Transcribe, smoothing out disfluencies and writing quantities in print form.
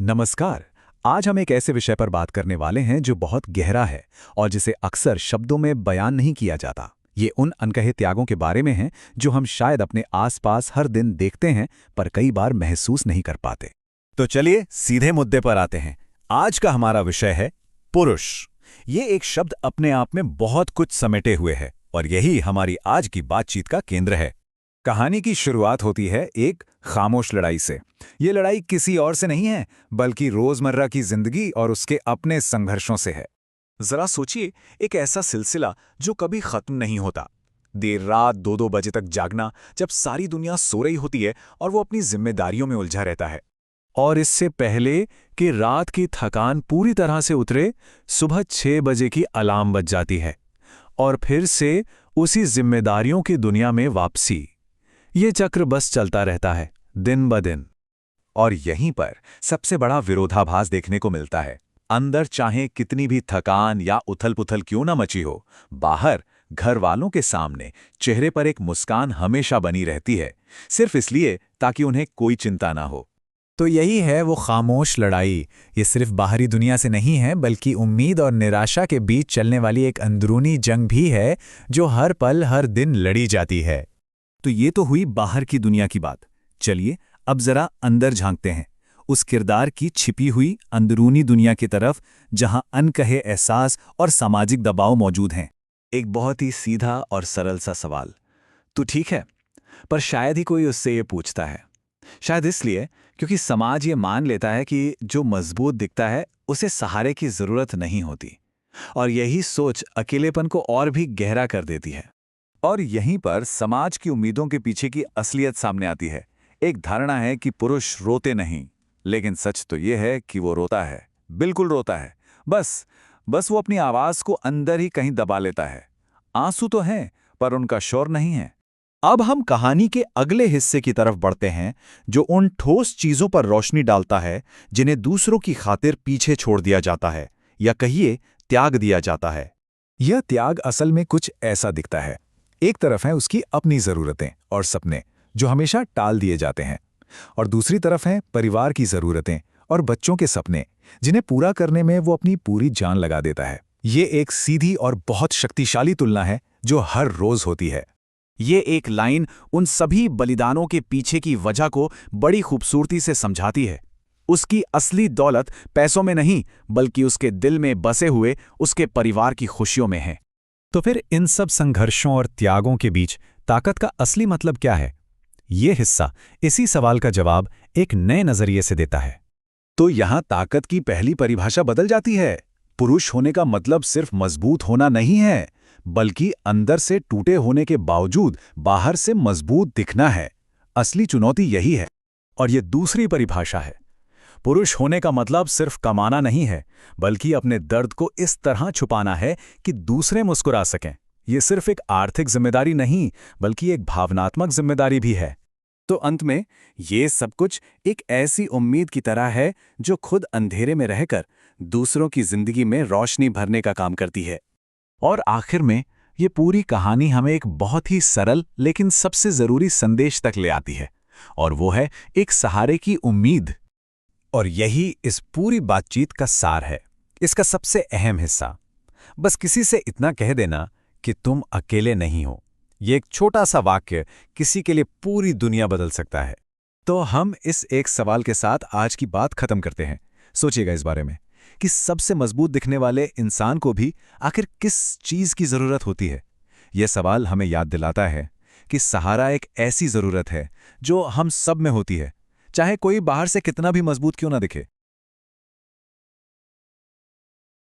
नमस्कार। आज हम एक ऐसे विषय पर बात करने वाले हैं जो बहुत गहरा है और जिसे अक्सर शब्दों में बयान नहीं किया जाता। ये उन अनकहे त्यागों के बारे में है जो हम शायद अपने आसपास हर दिन देखते हैं पर कई बार महसूस नहीं कर पाते। तो चलिए सीधे मुद्दे पर आते हैं। आज का हमारा विषय है पुरुष। ये एक शब्द अपने आप में बहुत कुछ समेटे हुए है और यही हमारी आज की बातचीत का केंद्र है। कहानी की शुरुआत होती है एक खामोश लड़ाई से। ये लड़ाई किसी और से नहीं है बल्कि रोजमर्रा की जिंदगी और उसके अपने संघर्षों से है। जरा सोचिए, एक ऐसा सिलसिला जो कभी खत्म नहीं होता। देर रात 2-2 बजे तक जागना, जब सारी दुनिया सो रही होती है और वो अपनी जिम्मेदारियों में उलझा रहता है। और इससे पहले कि रात की थकान पूरी तरह से उतरे, सुबह 6 बजे की अलार्म बज जाती है और फिर से उसी जिम्मेदारियों की दुनिया में वापसी। ये चक्र बस चलता रहता है दिन ब दिन। और यहीं पर सबसे बड़ा विरोधाभास देखने को मिलता है। अंदर चाहे कितनी भी थकान या उथल-पुथल क्यों ना मची हो, बाहर घर वालों के सामने चेहरे पर एक मुस्कान हमेशा बनी रहती है, सिर्फ इसलिए ताकि उन्हें कोई चिंता ना हो। तो यही है वो खामोश लड़ाई। ये सिर्फ बाहरी दुनिया से नहीं है बल्कि उम्मीद और निराशा के बीच चलने वाली एक अंदरूनी जंग भी है जो हर पल हर दिन लड़ी जाती है। तो ये तो हुई बाहर की दुनिया की बात। चलिए अब जरा अंदर झांकते हैं, उस किरदार की छिपी हुई अंदरूनी दुनिया की तरफ जहां अनकहे एहसास और सामाजिक दबाव मौजूद हैं। एक बहुत ही सीधा और सरल सा सवाल, तू ठीक है? पर शायद ही कोई उससे ये पूछता है। शायद इसलिए क्योंकि समाज ये मान लेता है कि जो मजबूत दिखता है उसे सहारे की जरूरत नहीं होती। और यही सोच अकेलेपन को और भी गहरा कर देती है। और यहीं पर समाज की उम्मीदों के पीछे की असलियत सामने आती है। एक धारणा है कि पुरुष रोते नहीं, लेकिन सच तो यह है कि वो रोता है, बिल्कुल रोता है। बस वो अपनी आवाज को अंदर ही कहीं दबा लेता है। आंसू तो हैं, पर उनका शोर नहीं है। अब हम कहानी के अगले हिस्से की तरफ बढ़ते हैं, जो उन ठोस चीजों पर रोशनी डालता है जिन्हें दूसरों की खातिर पीछे छोड़ दिया जाता है, या कहिए त्याग दिया जाता है। यह त्याग असल में कुछ ऐसा दिखता है। एक तरफ है उसकी अपनी जरूरतें और सपने जो हमेशा टाल दिए जाते हैं, और दूसरी तरफ है परिवार की जरूरतें और बच्चों के सपने जिन्हें पूरा करने में वो अपनी पूरी जान लगा देता है। ये एक सीधी और बहुत शक्तिशाली तुलना है जो हर रोज होती है। ये एक लाइन उन सभी बलिदानों के पीछे की वजह को बड़ी खूबसूरती से समझाती है। उसकी असली दौलत पैसों में नहीं बल्कि उसके दिल में बसे हुए उसके परिवार की खुशियों में है। तो फिर इन सब संघर्षों और त्यागों के बीच ताकत का असली मतलब क्या है? ये हिस्सा इसी सवाल का जवाब एक नए नजरिए से देता है। तो यहां ताकत की पहली परिभाषा बदल जाती है। पुरुष होने का मतलब सिर्फ मजबूत होना नहीं है, बल्कि अंदर से टूटे होने के बावजूद बाहर से मजबूत दिखना है। असली चुनौती यही है। और ये दूसरी परिभाषा है। पुरुष होने का मतलब सिर्फ कमाना नहीं है, बल्कि अपने दर्द को इस तरह छुपाना है कि दूसरे मुस्कुरा सकें। ये सिर्फ एक आर्थिक जिम्मेदारी नहीं, बल्कि एक भावनात्मक जिम्मेदारी भी है। तो अंत में ये सब कुछ एक ऐसी उम्मीद की तरह है जो खुद अंधेरे में रहकर दूसरों की जिंदगी में रोशनी भरने का काम करती है। और आखिर में ये पूरी कहानी हमें एक बहुत ही सरल लेकिन सबसे जरूरी संदेश तक ले आती है, और वो है एक सहारे की उम्मीद। और यही इस पूरी बातचीत का सार है, इसका सबसे अहम हिस्सा। बस किसी से इतना कह देना कि तुम अकेले नहीं हो। ये एक छोटा सा वाक्य किसी के लिए पूरी दुनिया बदल सकता है। तो हम इस एक सवाल के साथ आज की बात खत्म करते हैं। सोचिएगा इस बारे में कि सबसे मजबूत दिखने वाले इंसान को भी आखिर किस चीज की जरूरत होती है। यह सवाल हमें याद दिलाता है कि सहारा एक ऐसी जरूरत है जो हम सब में होती है, चाहे कोई बाहर से कितना भी मजबूत क्यों ना दिखे।